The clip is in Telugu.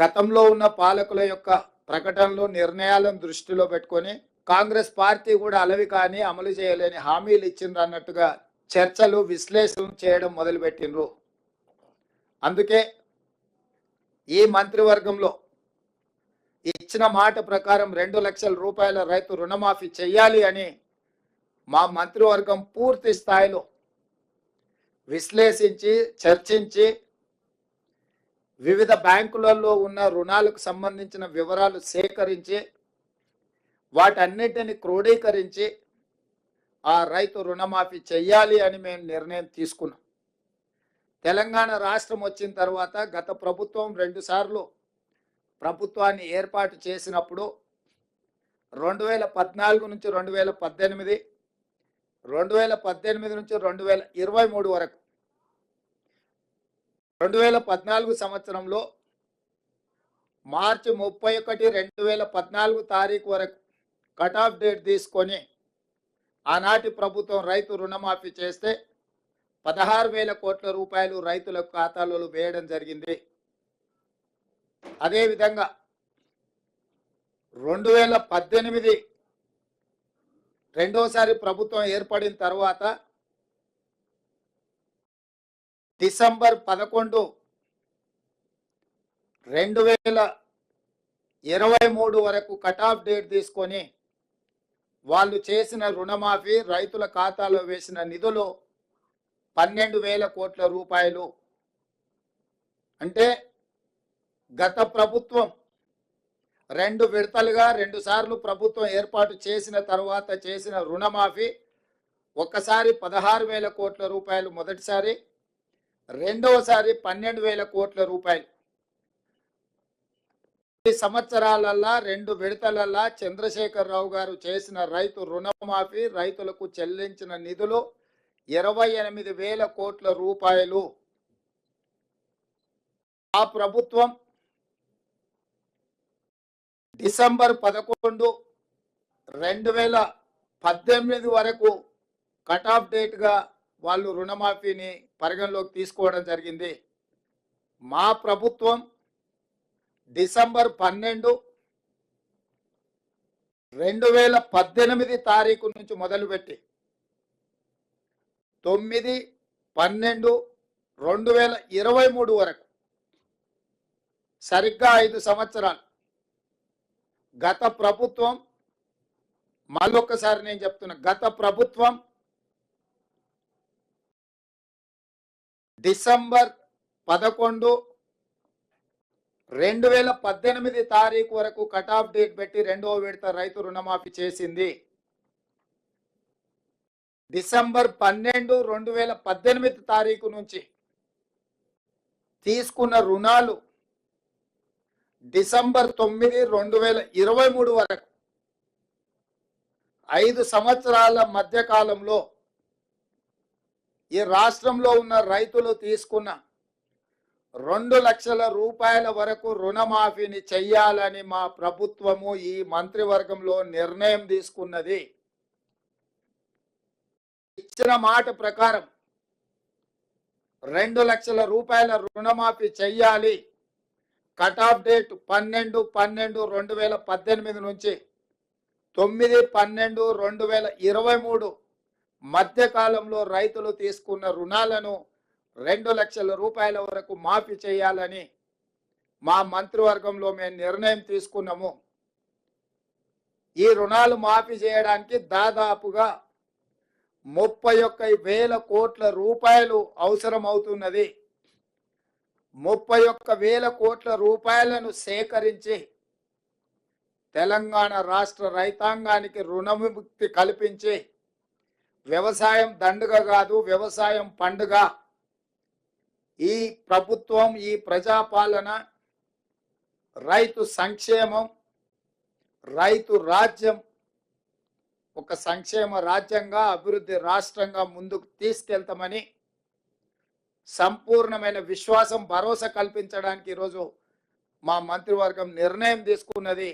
గతంలో ఉన్న పాలకుల యొక్క ప్రకటనలు నిర్ణయాలను దృష్టిలో పెట్టుకొని కాంగ్రెస్ పార్టీ కూడా అలవి కానీ అమలు చేయలేని హామీలు ఇచ్చిండ్రు అన్నట్టుగా చర్చలు విశ్లేషణలు చేయడం మొదలుపెట్టిండ్రు. అందుకే ఈ మంత్రివర్గంలో ఇచ్చిన మాట ప్రకారం 2 లక్షల రూపాయల రైతు రుణమాఫీ చేయాలి అని మా మంత్రివర్గం పూర్తి స్థాయిలో విశ్లేషించి చర్చించి వివిధ బ్యాంకులలో ఉన్న రుణాలకు సంబంధించిన వివరాలు సేకరించి వాటన్నిటిని క్రోడీకరించి ఆ రైతు రుణమాఫీ చేయాలి అని మేము నిర్ణయం తీసుకున్నాం. తెలంగాణ రాష్ట్రం వచ్చిన తర్వాత గత ప్రభుత్వం 2 సార్లు ప్రభుత్వాన్ని ఏర్పాటు చేసినప్పుడు 2014 నుంచి 2018, 2018 నుంచి 2023 వరకు 2014 సంవత్సరంలో మార్చి 31, 2014 తారీఖు వరకు కట్ ఆఫ్ డేట్ తీసుకొని ఆనాటి ప్రభుత్వం రైతు రుణమాఫీ చేస్తే 16,000 కోట్ల రూపాయలు రైతుల ఖాతాలలో వేయడం జరిగింది. అదేవిధంగా 2018 రెండోసారి ప్రభుత్వం ఏర్పడిన తర్వాత డిసెంబర్ 11, 2023 వరకు కట్ ఆఫ్ డేట్ తీసుకొని వాళ్ళు చేసిన రుణమాఫీ రైతుల ఖాతాలో వేసిన నిధులు 12,000 కోట్ల రూపాయలు. అంటే గత ప్రభుత్వం 2 విడతలుగా 2 సార్లు ప్రభుత్వం ఏర్పాటు చేసిన తర్వాత చేసిన రుణమాఫీ ఒక్కసారి 16,000 కోట్ల రూపాయలు మొదటిసారి, రెండవసారి 12,000 కోట్ల రూపాయలు. ఈ సంవత్సరాలల్లా 2 విడతలల్లా చంద్రశేఖరరావు గారు చేసిన రైతు రుణమాఫీ రైతులకు చెల్లించిన నిధులు 28,000 కోట్ల రూపాయలు. ఆ ప్రభుత్వం డిసెంబర్ 11, 2018 వరకు కట్ ఆఫ్ డేట్గా వాళ్ళు రుణమాఫీని పరిగణలోకి తీసుకోవడం జరిగింది. మా ప్రభుత్వం డిసెంబర్ 12, 2018 తారీఖు నుంచి మొదలుపెట్టి 9, 12, 2023 వరకు సరిగ్గా 5 సంవత్సరాలు గత ప్రభుత్వం, మళ్ళొక్కసారి నేను చెప్తున్నా, గత ప్రభుత్వం డిసెంబర్ 11, 2018 తారీఖు వరకు కట్ ఆఫ్ డేట్ పెట్టి 2వ విడత రైతు రుణమాఫీ చేసింది. డిసెంబర్ 12, 2018 తారీఖు నుంచి తీసుకున్న రుణాలు డిసెంబర్ 9, 2023 వరకు 5 సంవత్సరాల మధ్య కాలంలో ఈ రాష్ట్రంలో ఉన్న రైతులు తీసుకున్న 2 లక్షల రూపాయల వరకు రుణమాఫీని చెయ్యాలని మా ప్రభుత్వము ఈ మంత్రివర్గంలో నిర్ణయం తీసుకున్నది. ఇచ్చిన మాట ప్రకారం 2 లక్షల రూపాయల రుణమాఫీ చెయ్యాలి. కట్ ఆఫ్ డేట్ 12, 12, 2018 నుంచి 9, 12, 2023 మధ్య కాలంలో రైతులు తీసుకున్న రుణాలను 2 లక్షల రూపాయల వరకు మాఫీ చేయాలని మా మంత్రివర్గంలో మేము నిర్ణయం తీసుకున్నాము. ఈ రుణాలు మాఫీ చేయడానికి దాదాపుగా 31,000 కోట్ల రూపాయలు అవసరం అవుతున్నది. 31,000 కోట్ల రూపాయలను సేకరించి తెలంగాణ రాష్ట్ర రైతాంగానికి రుణవిముక్తి కల్పించి వ్యవసాయం దండుగ కాదు, వ్యవసాయం పండుగ. ఈ ప్రభుత్వం, ఈ ప్రజాపాలన రైతు సంక్షేమం, రైతు రాజ్యం ఒక సంక్షేమ రాజ్యంగా, అభివృద్ధి రాష్ట్రంగా ముందుకు తీసుకెళ్తామని సంపూర్ణమైన విశ్వాసం, భరోసా కల్పించడానికి ఈరోజు మా మంత్రివర్గం నిర్ణయం తీసుకున్నది.